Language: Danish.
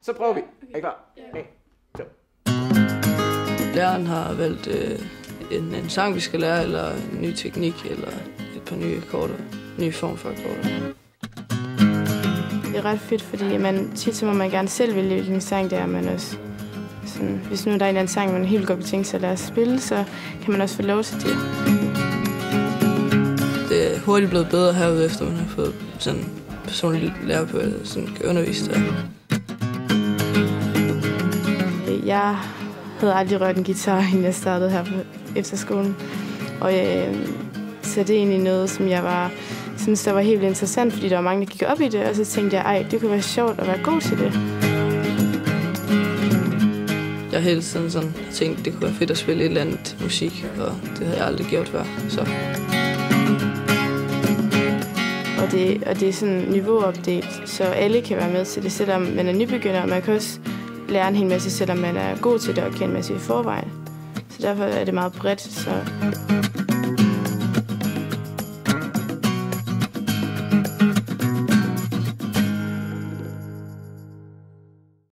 Så prøver vi. Er I klar? Ja. 1, 2. Læreren har valgt en sang, vi skal lære, eller en ny teknik, eller et par nye akkorder, nye form for akkorder. Det er ret fedt, fordi tit så må man gerne selv vælge, hvilken sang det er, men også sådan, hvis nu der er en eller anden sang, man helt godt vil tænke sig at lære at spille, så kan man også få lov til det. Det er hurtigt blevet bedre herude, efter man har fået sådan personlig lærer på at undervise der. Jeg havde aldrig rørt en guitar, inden jeg startede her på efterskolen. Og så det er egentlig noget, som jeg synes, der var helt interessant, fordi der var mange, der gik op i det. Og så tænkte jeg, det kunne være sjovt at være god til det. Jeg har hele tiden sådan tænkt, det kunne være fedt at spille et eller andet musik, og det havde jeg aldrig gjort før. Og det er sådan niveauopdelt, så alle kan være med til det, selvom man er nybegynder. Og man kan også lære en hel masse, selvom man er god til det og kan en masse i forvejen. Så derfor er det meget bredt. Så